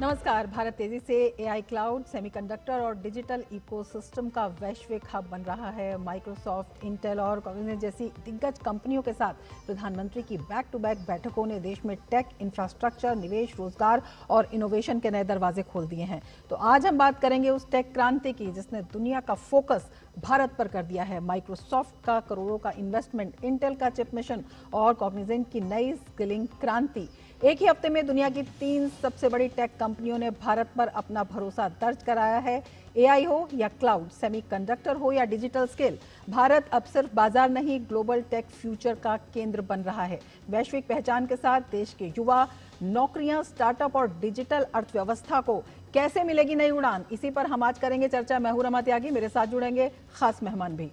नमस्कार। भारत तेजी से एआई, क्लाउड, सेमीकंडक्टर और डिजिटल इकोसिस्टम का वैश्विक हब बन रहा है। माइक्रोसॉफ्ट, इंटेल और कॉग्निजेंट जैसी दिग्गज कंपनियों के साथ प्रधानमंत्री की बैक टू बैक बैठकों ने देश में टेक, इंफ्रास्ट्रक्चर, निवेश, रोजगार और इनोवेशन के नए दरवाजे खोल दिए हैं। तो आज हम बात करेंगे उस टेक क्रांति की जिसने दुनिया का फोकस भारत पर कर दिया है। माइक्रोसॉफ्ट का करोड़ों का इन्वेस्टमेंट, इंटेल का चिप मिशन और कॉग्निजेंट की नई स्किलिंग क्रांति। एक ही हफ्ते में दुनिया की 3 सबसे बड़ी टेक कंपनियों ने भारत पर अपना भरोसा दर्ज कराया है। एआई हो या क्लाउड, सेमीकंडक्टर हो या डिजिटल स्केल, भारत अब सिर्फ बाजार नहीं, ग्लोबल टेक फ्यूचर का केंद्र बन रहा है। वैश्विक पहचान के साथ देश के युवा, नौकरियां, स्टार्टअप और डिजिटल अर्थव्यवस्था को कैसे मिलेगी नई उड़ान, इसी पर हम आज करेंगे चर्चा। मैं हूं रमा त्यागी, मेरे साथ जुड़ेंगे खास मेहमान भी।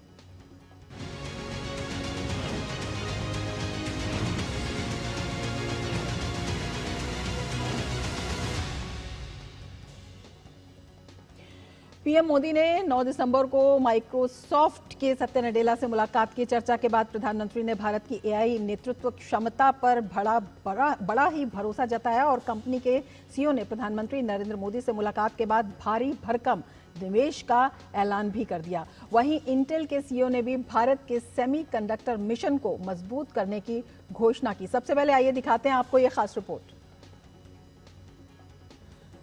पीएम मोदी ने 9 दिसंबर को माइक्रोसॉफ्ट के सत्य नडेला से मुलाकात की। चर्चा के बाद प्रधानमंत्री ने भारत की एआई नेतृत्व क्षमता पर बड़ा ही भरोसा जताया और कंपनी के सीईओ ने प्रधानमंत्री नरेंद्र मोदी से मुलाकात के बाद भारी भरकम निवेश का ऐलान भी कर दिया। वहीं इंटेल के सीईओ ने भी भारत के सेमीकंडक्टर मिशन को मजबूत करने की घोषणा की। सबसे पहले आइए दिखाते हैं आपको ये खास रिपोर्ट।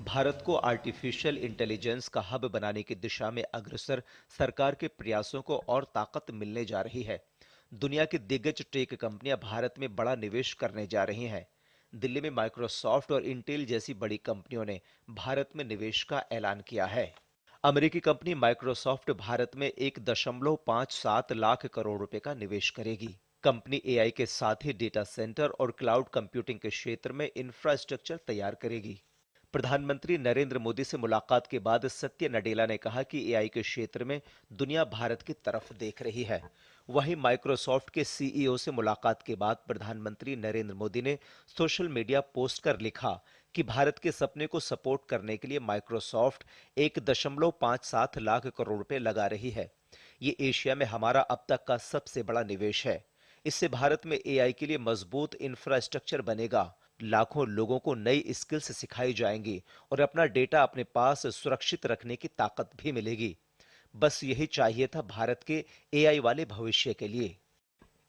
भारत को आर्टिफिशियल इंटेलिजेंस का हब बनाने की दिशा में अग्रसर सरकार के प्रयासों को और ताकत मिलने जा रही है। दुनिया की दिग्गज टेक कंपनियां भारत में बड़ा निवेश करने जा रही हैं। दिल्ली में माइक्रोसॉफ्ट और इंटेल जैसी बड़ी कंपनियों ने भारत में निवेश का ऐलान किया है। अमेरिकी कंपनी माइक्रोसॉफ्ट भारत में 1.57 लाख करोड़ रुपए का निवेश करेगी। कंपनी एआई के साथ ही डेटा सेंटर और क्लाउड कंप्यूटिंग के क्षेत्र में इंफ्रास्ट्रक्चर तैयार करेगी। प्रधानमंत्री नरेंद्र मोदी से मुलाकात के बाद सत्य नडेला ने कहा कि एआई के क्षेत्र में दुनिया भारत की तरफ देख रही है। वहीं माइक्रोसॉफ्ट के सीईओ से मुलाकात के बाद प्रधानमंत्री नरेंद्र मोदी ने सोशल मीडिया पोस्ट कर लिखा कि भारत के सपने को सपोर्ट करने के लिए माइक्रोसॉफ्ट 1.57 लाख करोड़ रुपए लगा रही है। ये एशिया में हमारा अब तक का सबसे बड़ा निवेश है। इससे भारत में एआई के लिए मजबूत इंफ्रास्ट्रक्चर बनेगा, लाखों लोगों को नई स्किल्स सिखाई जाएंगी और अपना डेटा अपने पास सुरक्षित रखने की ताकत भी मिलेगी। बस यही चाहिए था भारत के एआई वाले भविष्य के लिए।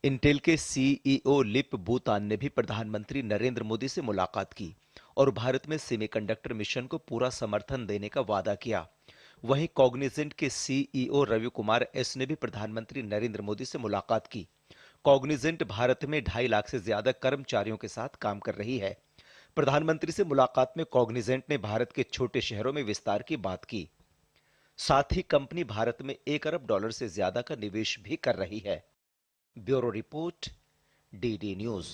इंटेल के सीईओ लिप बूतान ने भी प्रधानमंत्री नरेंद्र मोदी से मुलाकात की और भारत में सेमीकंडक्टर मिशन को पूरा समर्थन देने का वादा किया। वहीं कॉग्निजेंट के सीईओ रवि कुमार एस ने भी प्रधानमंत्री नरेंद्र मोदी से मुलाकात की। कॉग्निजेंट भारत में 2.5 लाख से ज्यादा कर्मचारियों के साथ काम कर रही है। प्रधानमंत्री से मुलाकात में कॉग्निजेंट ने भारत के छोटे शहरों में विस्तार की बात की। साथ ही कंपनी भारत में $1 अरब से ज्यादा का निवेश भी कर रही है। Bureau report, DD news.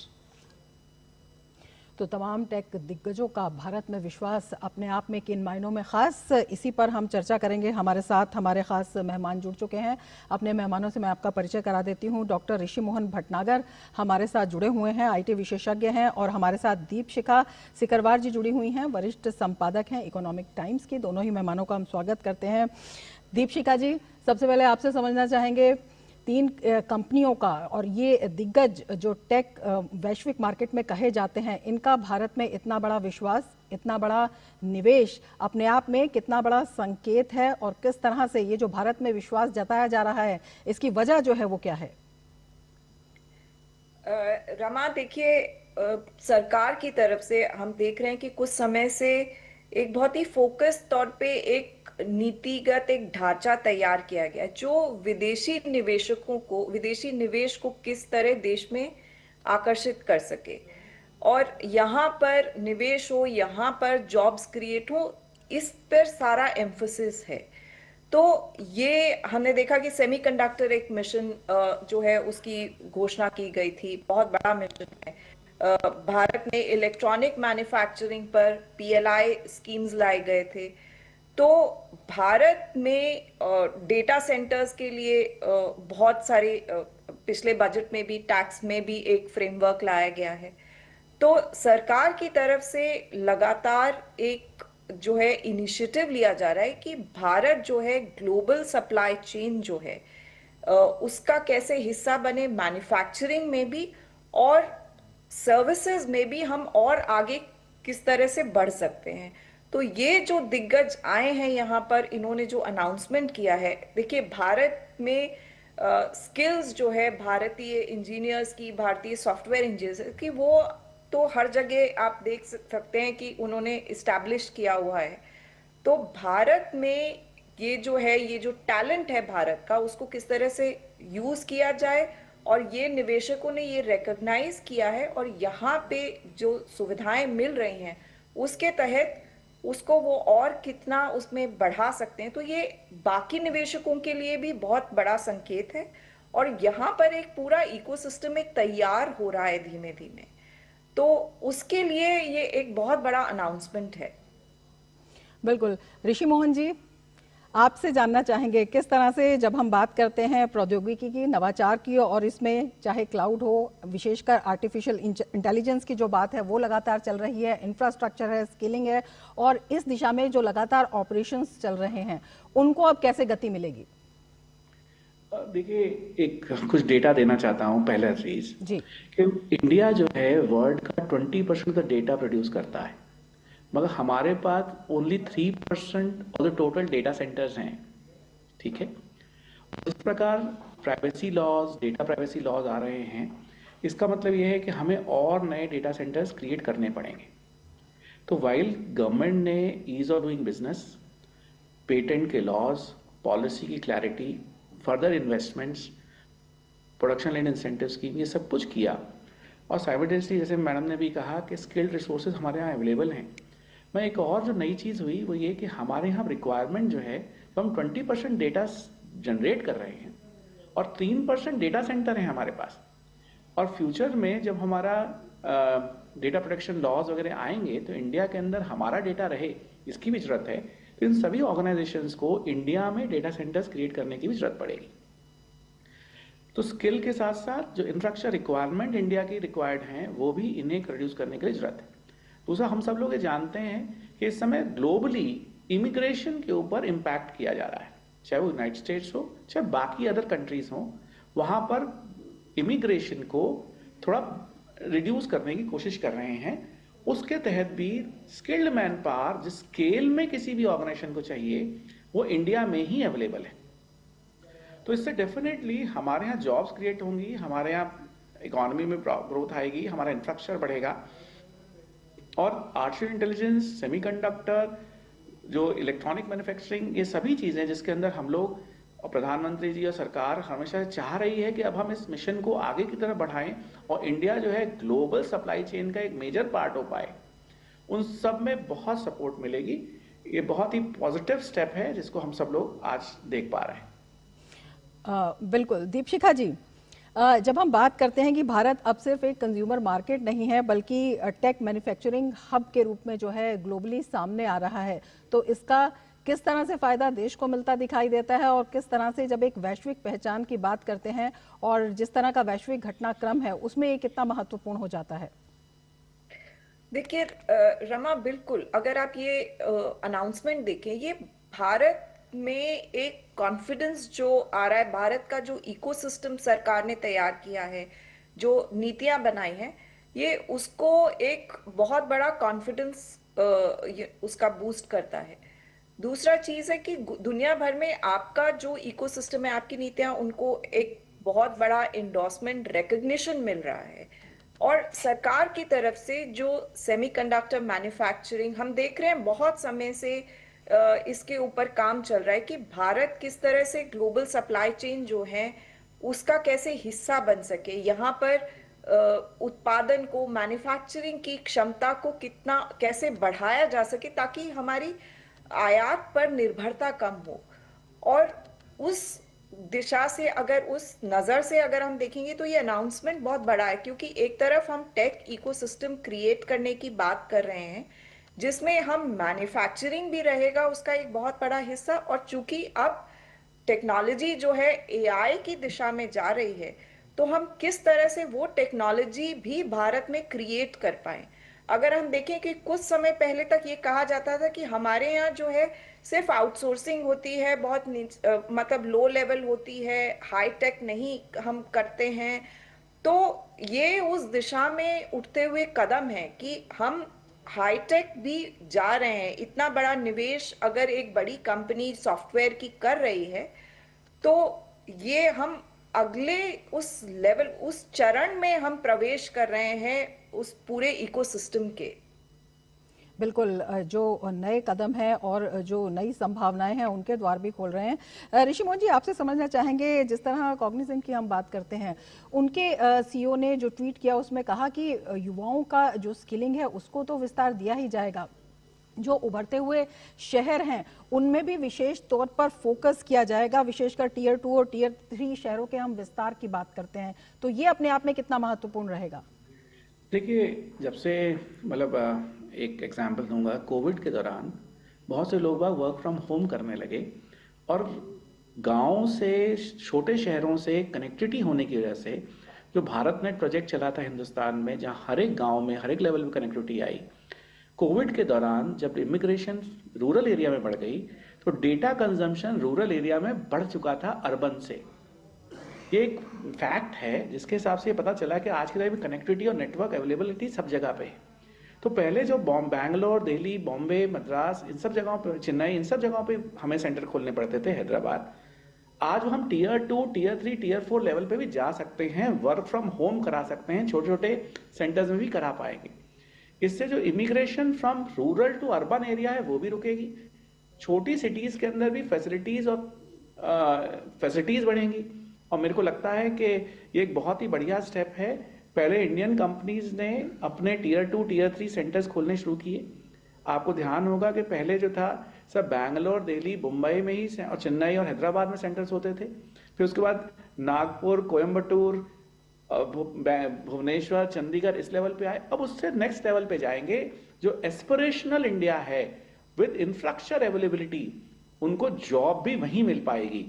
तो तमाम टेक दिग्गजों का भारत में विश्वास अपने आप में किन मायनों में खास, इसी पर हम चर्चा करेंगे। हमारे साथ हमारे खास मेहमान जुड़ चुके हैं। अपने मेहमानों से मैं आपका परिचय करा देती हूं। डॉक्टर ऋषि मोहन भटनागर हमारे साथ जुड़े हुए हैं, आईटी विशेषज्ञ हैं। और हमारे साथ दीपशिखा सिकरवार जी जुड़ी हुई हैं, वरिष्ठ संपादक हैं इकोनॉमिक टाइम्स की। दोनों ही मेहमानों का हम स्वागत करते हैं। दीपशिखा जी, सबसे पहले आपसे समझना चाहेंगे 3 कंपनियों का और ये दिग्गज जो टेक वैश्विक मार्केट में कहे जाते हैं, इनका भारत में इतना बड़ा विश्वास, इतना बड़ा निवेश अपने आप में कितना बड़ा संकेत है और किस तरह से ये जो भारत में विश्वास जताया जा रहा है, इसकी वजह जो है वो क्या है? रमा, देखिए, सरकार की तरफ से हम देख रहे हैं कि कुछ समय से एक बहुत ही फोकस तौर पे एक नीतिगत एक ढांचा तैयार किया गया जो विदेशी निवेशकों को, विदेशी निवेश को किस तरह देश में आकर्षित कर सके और यहाँ पर निवेश हो, यहाँ पर जॉब्स क्रिएट हो, इस पर सारा एम्फोसिस है। तो ये हमने देखा कि सेमीकंडक्टर एक मिशन जो है उसकी घोषणा की गई थी, बहुत बड़ा मिशन है। भारत में इलेक्ट्रॉनिक मैन्युफैक्चरिंग पर पीएलआई स्कीम्स लाए गए थे। तो भारत में डेटा सेंटर्स के लिए बहुत सारे पिछले बजट में भी, टैक्स में भी एक फ्रेमवर्क लाया गया है। तो सरकार की तरफ से लगातार एक जो है इनिशिएटिव लिया जा रहा है कि भारत जो है ग्लोबल सप्लाई चेन जो है उसका कैसे हिस्सा बने, मैन्युफैक्चरिंग में भी और सर्विसेज में भी हम और आगे किस तरह से बढ़ सकते हैं। तो ये जो दिग्गज आए हैं यहाँ पर, इन्होंने जो अनाउंसमेंट किया है, देखिए भारत में स्किल्स जो है भारतीय इंजीनियर्स की, भारतीय सॉफ्टवेयर इंजीनियर्स की, वो तो हर जगह आप देख सकते हैं कि उन्होंने इस्टेब्लिश किया हुआ है। तो भारत में ये जो है, ये जो टैलेंट है भारत का, उसको किस तरह से यूज किया जाए, और ये निवेशकों ने ये रिकॉग्नाइज किया है, और यहाँ पे जो सुविधाएं मिल रही हैं उसके तहत उसको वो और कितना उसमें बढ़ा सकते हैं, तो ये बाकी निवेशकों के लिए भी बहुत बड़ा संकेत है। और यहाँ पर एक पूरा इकोसिस्टम एक तैयार हो रहा है धीमे धीमे, तो उसके लिए ये एक बहुत बड़ा अनाउंसमेंट है। बिल्कुल। ऋषि मोहन जी, आपसे जानना चाहेंगे किस तरह से जब हम बात करते हैं प्रौद्योगिकी की, नवाचार की, और इसमें चाहे क्लाउड हो, विशेषकर आर्टिफिशियल इंटेलिजेंस की जो बात है वो लगातार चल रही है, इंफ्रास्ट्रक्चर है, स्किलिंग है, और इस दिशा में जो लगातार ऑपरेशंस चल रहे हैं उनको अब कैसे गति मिलेगी? देखिए, एक कुछ डेटा देना चाहता हूँ। पहला चीज जी कि इंडिया जो है वर्ल्ड का 20% का डेटा प्रोड्यूस करता है, मगर हमारे पास only 3% of the total data centres हैं। ठीक है, इस प्रकार privacy laws, data privacy laws आ रहे हैं, इसका मतलब यह है कि हमें और नए डेटा सेंटर्स क्रिएट करने पड़ेंगे। तो वाइल गवर्नमेंट ने ease of doing business, patent के लॉज, पॉलिसी की clarity, further investments, production line incentive scheme, ये सब कुछ किया, और साइमल्टेनियसली जैसे मैडम ने भी कहा कि स्किल्ड रिसोर्सेज हमारे यहाँ अवेलेबल हैं। मैं एक और जो नई चीज़ हुई वो ये कि हमारे यहाँ रिक्वायरमेंट जो है, तो हम 20% डेटा जनरेट कर रहे हैं, और 3% डेटा सेंटर हैं हमारे पास। और फ्यूचर में जब हमारा डेटा प्रोटेक्शन लॉज वगैरह आएंगे तो इंडिया के अंदर हमारा डेटा रहे, इसकी भी जरूरत है। तो इन सभी ऑर्गेनाइजेशंस को इंडिया में डेटा सेंटर्स क्रिएट करने की भी जरूरत पड़ेगी। तो स्किल के साथ साथ जो इंफ्रास्ट्रक्चर रिक्वायरमेंट इंडिया की रिक्वायर्ड हैं वो भी इन्हें प्रोड्यूस करने के लिए जरूरत है। दूसरा, हम सब लोग ये जानते हैं कि इस समय ग्लोबली इमिग्रेशन के ऊपर इम्पैक्ट किया जा रहा है, चाहे वो यूनाइटेड स्टेट्स हो चाहे बाकी अदर कंट्रीज हो, वहां पर इमिग्रेशन को थोड़ा रिड्यूस करने की कोशिश कर रहे हैं। उसके तहत भी स्किल्ड मैन पावर जिस स्केल में किसी भी ऑर्गेनाइजेशन को चाहिए वो इंडिया में ही अवेलेबल है। तो इससे डेफिनेटली हमारे यहाँ जॉब्स क्रिएट होंगी, हमारे यहाँ इकोनॉमी में ग्रोथ आएगी, हमारा इंफ्रास्ट्रक्चर बढ़ेगा, और आर्टिफिशियल इंटेलिजेंस, सेमीकंडक्टर, जो इलेक्ट्रॉनिक मैन्युफैक्चरिंग, ये सभी चीजें जिसके अंदर हम लोग और प्रधानमंत्री जी और सरकार हमेशा चाह रही है कि अब हम इस मिशन को आगे की तरफ बढ़ाएं और इंडिया जो है ग्लोबल सप्लाई चेन का एक मेजर पार्ट हो पाए, उन सब में बहुत सपोर्ट मिलेगी। ये बहुत ही पॉजिटिव स्टेप है जिसको हम सब लोग आज देख पा रहे हैं। बिल्कुल। दीपशिखा जी, जब हम बात करते हैं कि भारत अब सिर्फ एक कंज्यूमर मार्केट नहीं है बल्कि टेक मैन्युफैक्चरिंग हब के रूप में जो है ग्लोबली सामने आ रहा है, तो इसका किस तरह से फायदा देश को मिलता दिखाई देता है, और किस तरह से जब एक वैश्विक पहचान की बात करते हैं और जिस तरह का वैश्विक घटनाक्रम है उसमें ये कितना महत्वपूर्ण हो जाता है? देखिए रमा, बिल्कुल, अगर आप ये अनाउंसमेंट देखें, ये भारत में एक कॉन्फिडेंस जो आ रहा है, भारत का जो इकोसिस्टम सरकार ने तैयार किया है, जो नीतियां बनाई हैं, ये उसको एक बहुत बड़ा कॉन्फिडेंस उसका बूस्ट करता है। दूसरा चीज है कि दुनिया भर में आपका जो इकोसिस्टम है, आपकी नीतियां, उनको एक बहुत बड़ा इंडोर्समेंट, रिकग्निशन मिल रहा है। और सरकार की तरफ से जो सेमीकंडक्टर मैन्युफैक्चरिंग, हम देख रहे हैं बहुत समय से इसके ऊपर काम चल रहा है कि भारत किस तरह से ग्लोबल सप्लाई चेन जो है उसका कैसे हिस्सा बन सके, यहाँ पर उत्पादन को, मैन्युफैक्चरिंग की क्षमता को कितना कैसे बढ़ाया जा सके ताकि हमारी आयात पर निर्भरता कम हो। और उस दिशा से, अगर उस नजर से अगर हम देखेंगे तो ये अनाउंसमेंट बहुत बड़ा है, क्योंकि एक तरफ हम टेक इकोसिस्टम क्रिएट करने की बात कर रहे हैं जिसमें हम मैन्युफैक्चरिंग भी रहेगा उसका एक बहुत बड़ा हिस्सा, और चूंकि अब टेक्नोलॉजी जो है एआई की दिशा में जा रही है, तो हम किस तरह से वो टेक्नोलॉजी भी भारत में क्रिएट कर पाए। अगर हम देखें कि कुछ समय पहले तक ये कहा जाता था कि हमारे यहाँ जो है सिर्फ आउटसोर्सिंग होती है, बहुत मतलब लो लेवल होती है, हाई टेक नहीं हम करते हैं, तो ये उस दिशा में उठते हुए कदम है कि हम हाईटेक भी जा रहे हैं। इतना बड़ा निवेश अगर एक बड़ी कंपनी सॉफ्टवेयर की कर रही है, तो ये हम अगले उस लेवल, उस चरण में हम प्रवेश कर रहे हैं उस पूरे इकोसिस्टम के। बिल्कुल, जो नए कदम हैं और जो नई संभावनाएं हैं उनके द्वार भी खोल रहे हैं। ऋषि मोहन जी, आपसे समझना चाहेंगे, जिस तरह कॉग्निजेंट की हम बात करते हैं, उनके सीईओ ने जो ट्वीट किया उसमें कहा कि युवाओं का जो स्किलिंग है उसको तो विस्तार दिया ही जाएगा, जो उभरते हुए शहर हैं उनमें भी विशेष तौर पर फोकस किया जाएगा, विशेषकर टियर 2 और टियर 3 शहरों के हम विस्तार की बात करते हैं, तो ये अपने आप में कितना महत्वपूर्ण रहेगा? देखिए, जब से एक एग्जांपल दूंगा, कोविड के दौरान बहुत से लोग वर्क फ्रॉम होम करने लगे और गांव से, छोटे शहरों से कनेक्टिविटी होने की वजह से जो भारत नेट प्रोजेक्ट चला था हिंदुस्तान में, जहां हर एक गांव में हर एक लेवल पे कनेक्टिविटी आई, कोविड के दौरान जब इमिग्रेशन रूरल एरिया में बढ़ गई तो डेटा कंजम्पशन रूरल एरिया में बढ़ चुका था अर्बन से। ये एक फैक्ट है जिसके हिसाब से ये पता चला कि आज के टाइम में कनेक्टिविटी और नेटवर्क अवेलेबिलिटी सब जगह पे है। तो पहले जो बैंगलोर, दिल्ली, बॉम्बे, मद्रास, इन सब जगहों पे, चेन्नई, इन सब जगहों पे हमें सेंटर खोलने पड़ते थे, हैदराबाद, आज हम टियर 2, टियर 3, टियर 4 लेवल पे भी जा सकते हैं, वर्क फ्रॉम होम करा सकते हैं, छोटे छोटे सेंटर्स में भी करा पाएंगे। इससे जो immigration from rural to urban area है वो भी रुकेगी, छोटी सिटीज के अंदर भी फैसिलिटीज बढ़ेंगी। और मेरे को लगता है कि ये एक बहुत ही बढ़िया स्टेप है। पहले इंडियन कंपनीज ने अपने टियर 2, टियर 3 सेंटर्स खोलने शुरू किए। आपको ध्यान होगा कि पहले जो था सब बैंगलोर, दिल्ली, मुंबई में ही और चेन्नई और हैदराबाद में सेंटर्स होते थे। फिर उसके बाद नागपुर, कोयम्बटूर, भुवनेश्वर, चंडीगढ़ इस लेवल पे आए। अब उससे नेक्स्ट लेवल पे जाएंगे, जो एस्पिरेशनल इंडिया है विद इंफ्रास्ट्रक्चर अवेलेबिलिटी, उनको जॉब भी वहीं मिल पाएगी।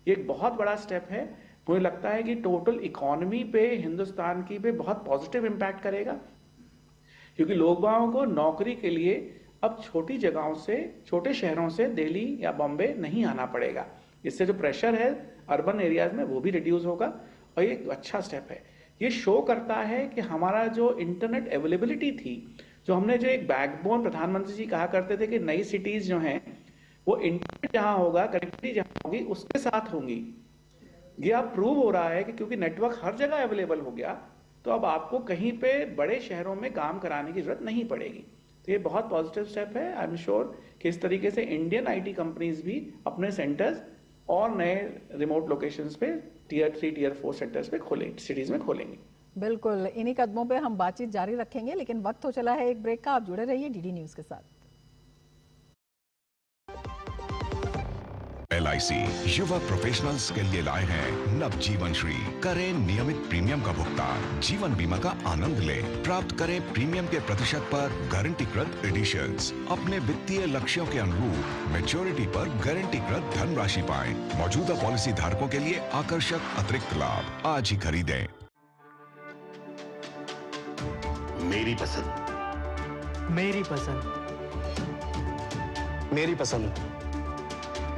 ये एक बहुत बड़ा स्टेप है। मुझे लगता है कि टोटल इकोनॉमी पे, हिंदुस्तान की पे बहुत पॉजिटिव इंपैक्ट करेगा, क्योंकि लोगों को नौकरी के लिए अब छोटी जगहों से, छोटे शहरों से दिल्ली या बॉम्बे नहीं आना पड़ेगा। इससे जो प्रेशर है अर्बन एरियाज में वो भी रिड्यूस होगा और ये एक अच्छा स्टेप है। ये शो करता है कि हमारा जो इंटरनेट अवेलेबिलिटी थी, जो हमने जो एक बैकबोन, प्रधानमंत्री जी कहा करते थे कि नई सिटीज जो हैं वो इंटरनेट जहां होगा, कनेक्टिविटी जहां होगी उसके साथ होंगी। ये अब प्रूव हो रहा है कि क्योंकि नेटवर्क हर जगह अवेलेबल हो गया, तो अब आपको कहीं पे बड़े शहरों में काम कराने की जरूरत नहीं पड़ेगी। तो ये बहुत पॉजिटिव स्टेप है। आई एम श्योर कि इस तरीके से इंडियन आईटी कंपनीज भी अपने सेंटर्स और नए रिमोट लोकेशंस पे, टियर 3, टियर 4 सेंटर्स पे खोलेंगे, सिटीज में खोलेंगे। बिल्कुल, इन्हीं कदमों पे हम बातचीत जारी रखेंगे, लेकिन वक्त हो चला है एक ब्रेक का। आप जुड़े रहिए डीडी न्यूज के साथ। LIC युवा प्रोफेशनल्स के लिए लाए हैं नवजीवन श्री। करें नियमित प्रीमियम का भुगतान, जीवन बीमा का आनंद लें, प्राप्त करें प्रीमियम के प्रतिशत पर गारंटीकृत एडिशंस, अपने वित्तीय लक्ष्यों के अनुरूप मैच्योरिटी पर गारंटीकृत धनराशि पाएं। मौजूदा पॉलिसी धारकों के लिए आकर्षक अतिरिक्त लाभ आज ही खरीदें। मेरी पसंद, मेरी पसंद, मेरी पसंद,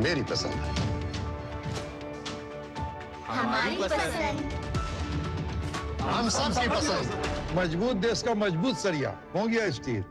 मेरी पसंद, हमारी पसंद, हम सबकी पसंद। मजबूत देश का मजबूत सरिया हो गया स्टील।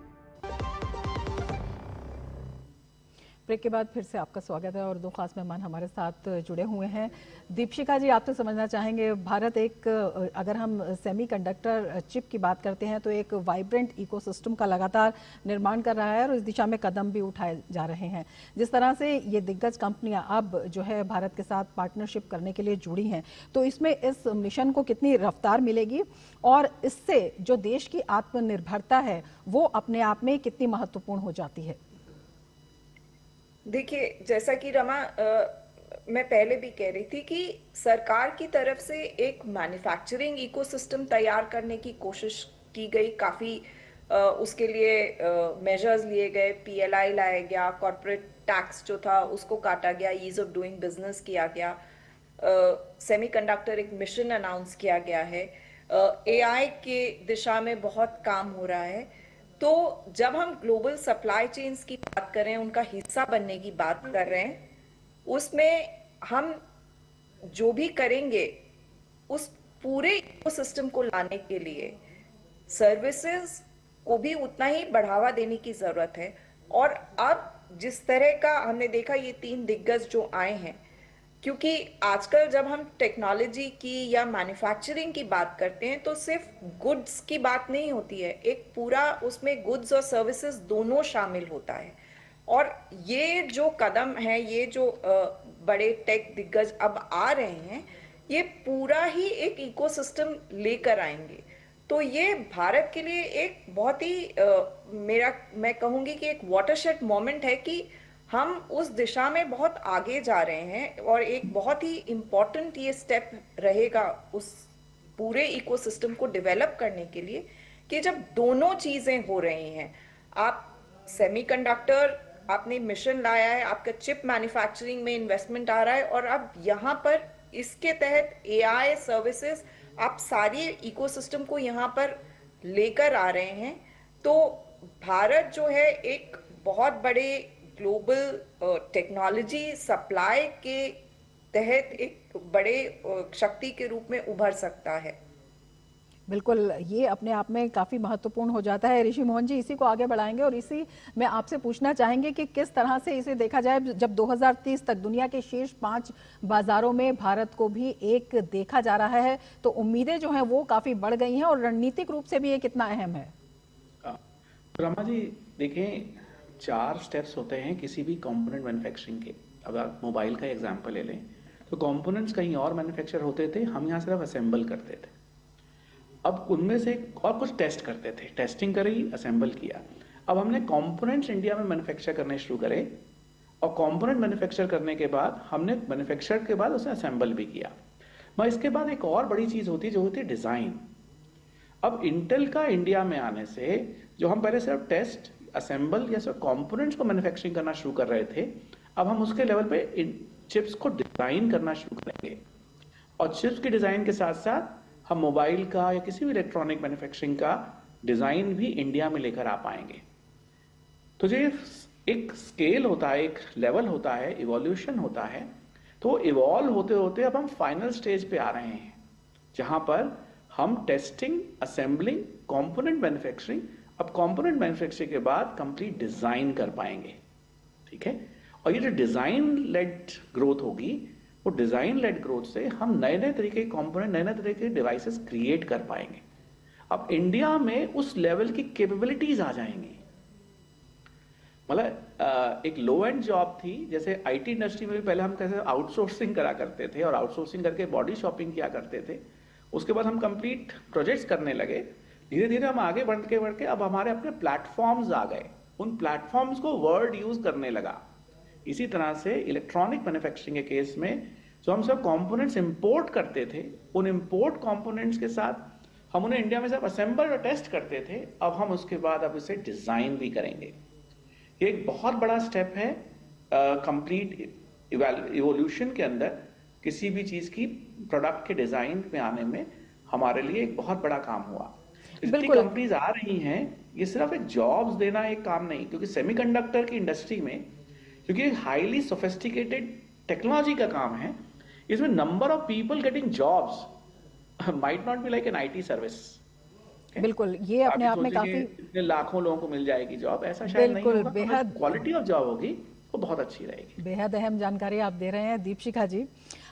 ब्रेक के बाद फिर से आपका स्वागत है और दो खास मेहमान हमारे साथ जुड़े हुए हैं। दीपशिखा जी, आपसे समझना चाहेंगे, भारत एक, अगर हम सेमीकंडक्टर चिप की बात करते हैं तो एक वाइब्रेंट इकोसिस्टम का लगातार निर्माण कर रहा है और इस दिशा में कदम भी उठाए जा रहे हैं। जिस तरह से ये दिग्गज कंपनियां अब जो है भारत के साथ पार्टनरशिप करने के लिए जुड़ी हैं, तो इसमें इस मिशन को कितनी रफ्तार मिलेगी और इससे जो देश की आत्मनिर्भरता है वो अपने आप में कितनी महत्वपूर्ण हो जाती है? देखिए, जैसा कि रमा, मैं पहले भी कह रही थी कि सरकार की तरफ से एक मैन्युफैक्चरिंग इकोसिस्टम तैयार करने की कोशिश की गई। काफ़ी उसके लिए मेजर्स लिए गए, PLI लाया गया, कॉर्पोरेट टैक्स जो था उसको काटा गया, ईज ऑफ डूइंग बिजनेस किया गया, सेमीकंडक्टर एक मिशन अनाउंस किया गया है, AI के दिशा में बहुत काम हो रहा है। तो जब हम ग्लोबल सप्लाई चेन्स की बात कर रहे हैं, उनका हिस्सा बनने की बात कर रहे हैं, उसमें हम जो भी करेंगे उस पूरे इकोसिस्टम को लाने के लिए सर्विसेज को भी उतना ही बढ़ावा देने की जरूरत है। और अब जिस तरह का हमने देखा, ये 3 दिग्गज जो आए हैं, क्योंकि आजकल जब हम टेक्नोलॉजी की या मैन्युफैक्चरिंग की बात करते हैं तो सिर्फ गुड्स की बात नहीं होती है, एक पूरा उसमें गुड्स और सर्विसेज दोनों शामिल होता है। और ये जो कदम है, ये जो बड़े टेक दिग्गज अब आ रहे हैं, ये पूरा ही एक इकोसिस्टम लेकर आएंगे। तो ये भारत के लिए एक बहुत ही मैं कहूंगी कि एक वाटरशेड मोमेंट है कि हम उस दिशा में बहुत आगे जा रहे हैं। और एक बहुत ही इम्पोर्टेंट ये स्टेप रहेगा उस पूरे इकोसिस्टम को डेवलप करने के लिए, कि जब दोनों चीजें हो रही हैं, आप सेमीकंडक्टर आपने मिशन लाया है, आपका चिप मैन्युफैक्चरिंग में इन्वेस्टमेंट आ रहा है, और अब यहाँ पर इसके तहत एआई सर्विसेज, आप सारी इकोसिस्टम को यहाँ पर लेकर आ रहे हैं। तो भारत जो है एक बहुत बड़े ग्लोबल टेक्नोलॉजी सप्लाई के तहत एक बड़े शक्ति के रूप में उभर सकता है। बिल्कुल, ये अपने आप में काफ़ी महत्वपूर्ण हो जाता है। ऋषि मोहन जी, इसी को आगे बढ़ाएंगे और इसी में आपसे पूछना चाहेंगे कि किस तरह से इसे देखा जाए। जब 2030 तक दुनिया के शीर्ष 5 बाजारों में भारत को भी एक देखा जा रहा है, तो उम्मीदें जो हैं वो काफ़ी बढ़ गई हैं, और रणनीतिक रूप से भी ये कितना अहम है? रमा जी, देखें, 4 स्टेप्स होते हैं किसी भी कंपोनेंट मैन्युफैक्चरिंग के। अब आप मोबाइल का एग्जांपल ले लें, तो कंपोनेंट्स कहीं और मैन्युफैक्चर होते थे, हम यहाँ सिर्फ असेंबल करते थे। अब उनमें से और कुछ टेस्ट करते थे, टेस्टिंग करी, असेंबल किया। अब हमने कंपोनेंट्स इंडिया में मैन्युफैक्चर करने शुरू करे, और कंपोनेंट मैन्युफैक्चर करने के बाद हमने मैन्युफैक्चर के बाद उसे असेंबल भी किया। मगर इसके बाद एक और बड़ी चीज़ होती है, जो होती है डिज़ाइन। अब इंटेल का इंडिया में आने से, जो हम पहले सिर्फ टेस्ट, असेंबल या सिर्फ कंपोनेंट्स को मैन्युफैक्चरिंग करना शुरू कर रहे थे, अब हम उसके लेवल पे इन चिप्स को डिज़ाइन करना शुरू करेंगे। और चिप्स की डिज़ाइन के साथ साथ हम मोबाइल का या किसी भी इलेक्ट्रॉनिक मैन्युफैक्चरिंग का डिज़ाइन भी इंडिया में लेकर आ पाएंगे। तो ये एक स्केल होता है, एक लेवल होता है, इवोल्यूशन होता है। तो इवॉल्व होते होते अब हम फाइनल स्टेज पे आ रहे हैं, जहां पर हम टेस्टिंग, असेंबलिंग, कंपोनेंट मैन्युफैक्चरिंग, अब कंपोनेंट मैन्युफैक्चरिंग के बाद कंप्लीट डिज़ाइन कर पाएंगे। ठीक है, और ये जो डिज़ाइन लेड ग्रोथ होगी, वो डिज़ाइन लेड ग्रोथ से हम नए नए तरीके के कंपोनेंट, नए नए तरीके के डिवाइसेस क्रिएट कर पाएंगे। अब इंडिया में उस लेवल की कैपेबिलिटीज आ जाएंगी। मतलब एक लो एंड जॉब थी, जैसे आईटी इंडस्ट्री में भी पहले हम कैसे आउटसोर्सिंग करा करते थे, और आउटसोर्सिंग करके बॉडी शॉपिंग किया करते थे। उसके बाद हम कंप्लीट प्रोजेक्ट्स करने लगे। धीरे धीरे हम आगे बढ़ के अब हमारे अपने प्लेटफॉर्म्स आ गए, उन प्लेटफॉर्म्स को वर्ल्ड यूज करने लगा। इसी तरह से इलेक्ट्रॉनिक मैन्युफैक्चरिंग के केस में जो हम सब कंपोनेंट्स इंपोर्ट करते थे, उन इंपोर्ट कंपोनेंट्स के साथ हम उन्हें इंडिया में सब असेंबल और टेस्ट करते थे, अब हम उसके बाद अब इसे डिजाइन भी करेंगे। ये एक बहुत बड़ा स्टेप है कंप्लीट इवोल्यूशन के अंदर। किसी भी चीज की प्रोडक्ट के डिजाइन में आने में हमारे लिए एक बहुत बड़ा काम हुआ। जितनी कंपनीज आ रही हैं, ये सिर्फ एक जॉब्स देना एक काम नहीं, क्योंकि सेमीकंडक्टर की इंडस्ट्री में, क्योंकि हाईली सोफिस्टिकेटेड टेक्नोलॉजी का काम है, इसमें number of people getting jobs might not be like an IT service. बिल्कुल, ये अपने आप में काफी इतने लाखों लोगों को मिल जाएगी जॉब, ऐसा शायद नहीं होगा। बेहद क्वालिटी ऑफ जॉब होगी, वो बहुत अच्छी रहेगी। बेहद अहम जानकारी आप दे रहे हैं। दीपशिखा जी,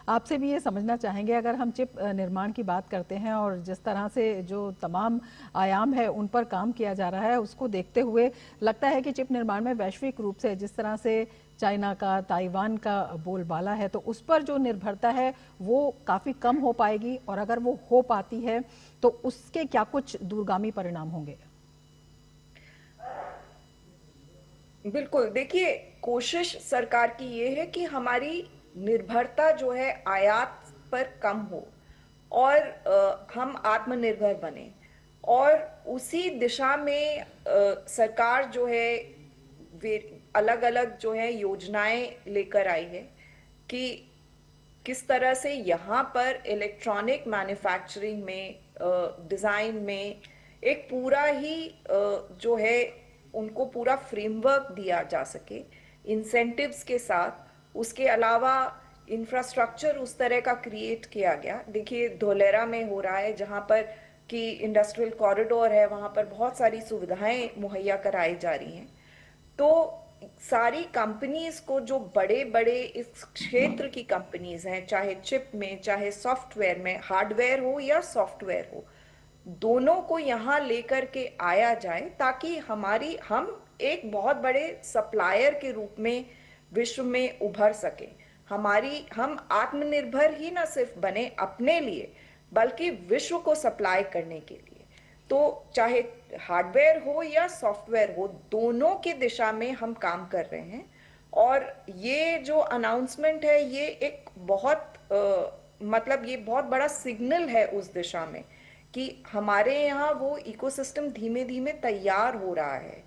आपसे भी ये समझना चाहेंगे, अगर हम चिप निर्माण की बात करते हैं और जिस तरह से जो तमाम आयाम है उन पर काम किया जा रहा है, उसको देखते हुए लगता है कि चिप निर्माण में वैश्विक रूप से जिस तरह से चाइना का, ताइवान का बोलबाला है, तो उस पर जो निर्भरता है वो काफ़ी कम हो पाएगी, और अगर वो हो पाती है तो उसके क्या कुछ दूरगामी परिणाम होंगे? बिल्कुल, देखिए, कोशिश सरकार की ये है कि हमारी निर्भरता जो है आयात पर कम हो, और हम आत्मनिर्भर बने। और उसी दिशा में सरकार जो है वे अलग अलग जो है योजनाएं लेकर आई है कि किस तरह से यहाँ पर इलेक्ट्रॉनिक मैन्युफैक्चरिंग में, डिज़ाइन में एक पूरा ही जो है उनको पूरा फ्रेमवर्क दिया जा सके इंसेंटिव्स के साथ। उसके अलावा इंफ्रास्ट्रक्चर उस तरह का क्रिएट किया गया। देखिए, धोलेरा में हो रहा है, जहाँ पर कि इंडस्ट्रियल कॉरिडोर है, वहाँ पर बहुत सारी सुविधाएं मुहैया कराई जा रही हैं। तो सारी कंपनीज को, जो बड़े बड़े इस क्षेत्र की कंपनीज हैं, चाहे चिप में, चाहे सॉफ्टवेयर में, हार्डवेयर हो या सॉफ्टवेयर हो, दोनों को यहाँ लेकर के आया जाए ताकि हम एक बहुत बड़े सप्लायर के रूप में विश्व में उभर सके। हम आत्मनिर्भर ही ना सिर्फ बने अपने लिए, बल्कि विश्व को सप्लाई करने के लिए। तो चाहे हार्डवेयर हो या सॉफ्टवेयर हो, दोनों की दिशा में हम काम कर रहे हैं। और ये जो अनाउंसमेंट है, ये एक मतलब ये बहुत बड़ा सिग्नल है उस दिशा में कि हमारे यहाँ वो इकोसिस्टम धीमे धीमे तैयार हो रहा है।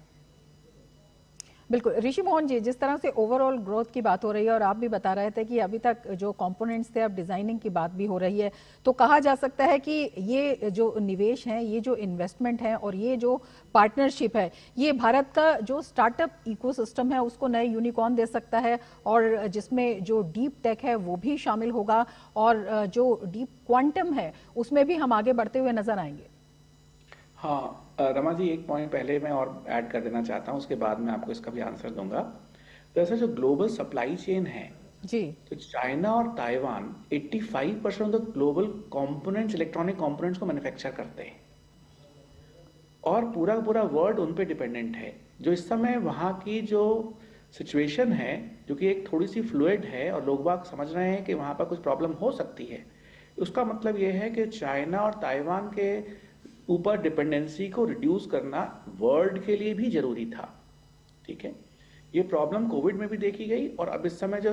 बिल्कुल ऋषि मोहन जी, जिस तरह से ओवरऑल ग्रोथ की बात हो रही है और आप भी बता रहे थे कि अभी तक जो कंपोनेंट्स थे, अब डिजाइनिंग की बात भी हो रही है, तो कहा जा सकता है कि ये जो निवेश है, ये जो इन्वेस्टमेंट है और ये जो पार्टनरशिप है, ये भारत का जो स्टार्टअप इकोसिस्टम है उसको नए यूनिकॉर्न दे सकता है, और जिसमें जो डीप टेक है वो भी शामिल होगा, और जो डीप क्वांटम है उसमें भी हम आगे बढ़ते हुए नजर आएंगे। हाँ रमा जी, एक पॉइंट पहले मैं और ऐड कर देना चाहता हूँ, उसके बाद मैं आपको इसका भी आंसर दूंगा। तो ऐसा जो ग्लोबल सप्लाई चेन है जी, तो चाइना और Taiwan 85% of the global components, electronic components को मैन्युफैक्चर करते हैं, और पूरा पूरा वर्ल्ड उन पे डिपेंडेंट है। जो इस समय वहाँ की जो सिचुएशन है, जो कि एक थोड़ी सी फ्लूइड है और लोग बाग समझ रहे हैं कि वहाँ पर कुछ प्रॉब्लम हो सकती है, उसका मतलब ये है कि चाइना और ताइवान के ऊपर डिपेंडेंसी को रिड्यूस करना वर्ल्ड के लिए भी जरूरी था। ठीक है, ये प्रॉब्लम कोविड में भी देखी गई और अब इस समय जो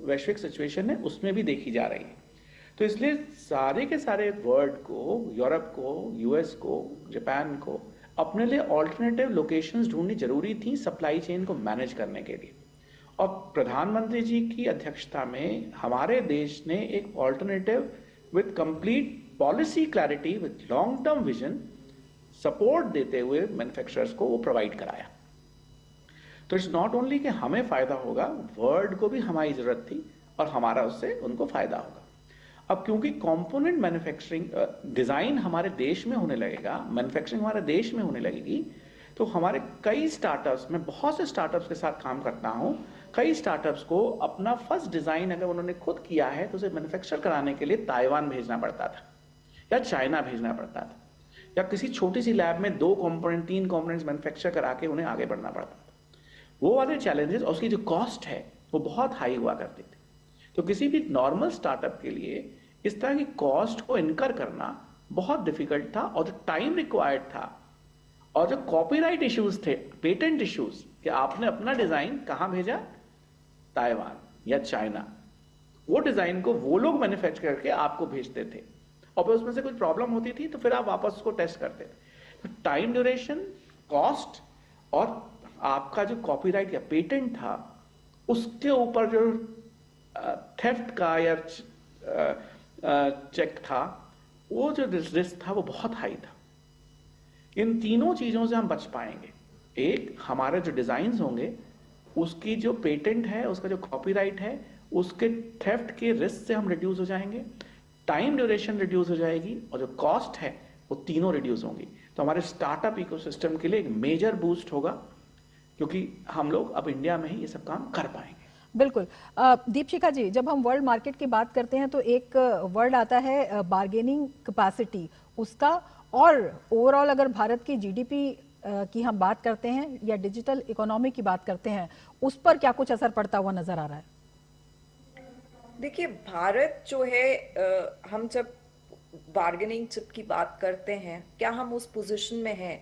वैश्विक सिचुएशन है उसमें भी देखी जा रही है। तो इसलिए सारे के सारे वर्ल्ड को, यूरोप को, यूएस को, जापान को अपने लिए ऑल्टरनेटिव लोकेशंस ढूंढनी जरूरी थी सप्लाई चेन को मैनेज करने के लिए। और प्रधानमंत्री जी की अध्यक्षता में हमारे देश ने एक alternative with complete policy clarity, with long term vision, support देते हुए मैन्युफैक्चरर्स को वो प्रोवाइड कराया। तो इट्स नॉट ओनली कि हमें फायदा होगा, वर्ल्ड को भी हमारी जरूरत थी और हमारा उससे उनको फायदा होगा। अब क्योंकि कंपोनेंट मैन्युफैक्चरिंग, डिजाइन हमारे देश में होने लगेगा, मैन्युफैक्चरिंग हमारे देश में होने लगेगी, तो हमारे कई स्टार्टअप्स, मैं बहुत से स्टार्टअप्स के साथ काम करता हूं, कई स्टार्टअप्स को अपना फर्स्ट डिजाइन अगर उन्होंने खुद किया है तो उसे मैन्युफैक्चर कराने के लिए ताइवान भेजना पड़ता था या चाइना भेजना पड़ता था, या किसी छोटी सी लैब में 2 कंपोनेंट 3 कंपोनेंट्स मैन्युफैक्चर करा के उन्हें आगे बढ़ना पड़ता था। वो वाले चैलेंजेस और उसकी जो कॉस्ट है वो बहुत हाई हुआ करती थी। तो किसी भी नॉर्मल स्टार्टअप के लिए इस तरह की कॉस्ट को इनकर करना बहुत डिफिकल्ट था, और जो टाइम रिक्वायर्ड था और जो कॉपीराइट इश्यूज थे, पेटेंट इश्यूज, कि आपने अपना डिजाइन कहां भेजा, ताइवान या चाइना, वो डिजाइन को वो लोग मैन्युफैक्चर करके आपको भेजते थे, और फिर उसमें से कुछ प्रॉब्लम होती थी तो फिर आप वापस उसको टेस्ट करते थे। तो टाइम ड्यूरेशन, कॉस्ट और आपका जो कॉपीराइट या पेटेंट था उसके ऊपर जो थेफ्ट का या चेक था, वो जो रिस्क था वो बहुत हाई था। इन तीनों चीजों से हम बच पाएंगे। एक, हमारे जो डिजाइन्स होंगे उसकी जो पेटेंट है, उसका जो कॉपीराइट है, उसके थेफ्ट के रिस्क से हम रिड्यूस हो जाएंगे, टाइम ड्यूरेशन रिड्यूस हो जाएगी, और जो कॉस्ट है वो तीनों रिड्यूस होंगी। तो हमारे स्टार्टअप इकोसिस्टम के लिए एक मेजर बूस्ट होगा, क्योंकि हम लोग अब इंडिया में ही ये सब काम कर पाएंगे। बिल्कुल। दीपशिखा जी, जब हम वर्ल्ड मार्केट की बात करते हैं तो एक वर्ड आता है बार्गेनिंग कैपेसिटी उसका, और ओवरऑल अगर भारत की जीडीपी की हम बात करते हैं या डिजिटल इकोनॉमी की बात करते हैं, उस पर क्या कुछ असर पड़ता हुआ नजर आ रहा है? देखिए, भारत जो है, हम जब बार्गेनिंग चिप की बात करते हैं, क्या हम उस पोजीशन में हैं?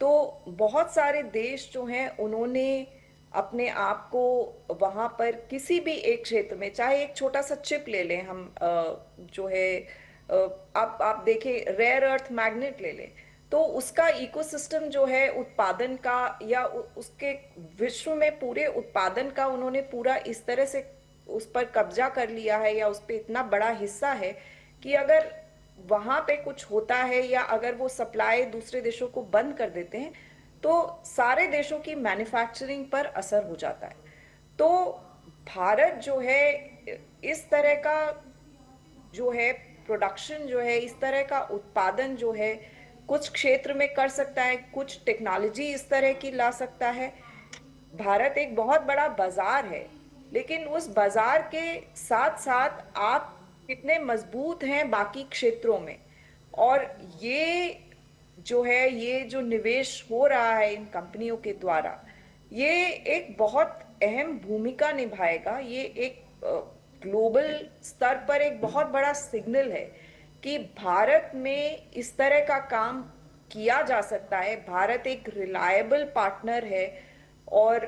तो बहुत सारे देश जो हैं उन्होंने अपने आप को वहां पर किसी भी एक क्षेत्र में, चाहे एक छोटा सा चिप ले लें हम, जो है आप देखें, रेयर अर्थ मैग्नेट ले लें, तो उसका इकोसिस्टम जो है उत्पादन का या उसके विश्व में पूरे उत्पादन का उन्होंने पूरा इस तरह से उस पर कब्जा कर लिया है, या उस पर इतना बड़ा हिस्सा है कि अगर वहां पे कुछ होता है या अगर वो सप्लाई दूसरे देशों को बंद कर देते हैं तो सारे देशों की मैन्युफैक्चरिंग पर असर हो जाता है। तो भारत जो है इस तरह का जो है प्रोडक्शन जो है, इस तरह का उत्पादन जो है कुछ क्षेत्र में कर सकता है, कुछ टेक्नोलॉजी इस तरह की ला सकता है। भारत एक बहुत बड़ा बाजार है, लेकिन उस बाजार के साथ साथ आप कितने मजबूत हैं बाकी क्षेत्रों में, और ये जो निवेश हो रहा है इन कंपनियों के द्वारा, ये एक बहुत अहम भूमिका निभाएगा। ये एक ग्लोबल स्तर पर एक बहुत बड़ा सिग्नल है कि भारत में इस तरह का काम किया जा सकता है। भारत एक रिलायबल पार्टनर है और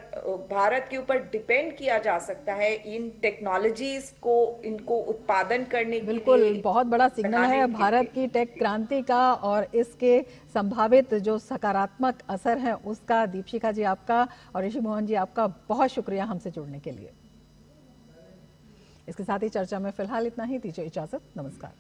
भारत के ऊपर डिपेंड किया जा सकता है इन टेक्नोलॉजीज को, इनको उत्पादन करने के बिल्कुल लिए। बहुत बड़ा सिग्नल है भारत की टेक क्रांति का और इसके संभावित जो सकारात्मक असर है उसका। दीपशिखा जी आपका और ऋषि मोहन जी आपका बहुत शुक्रिया हमसे जुड़ने के लिए। इसके साथ ही चर्चा में फिलहाल इतना ही, दीजिए इजाजत, नमस्कार।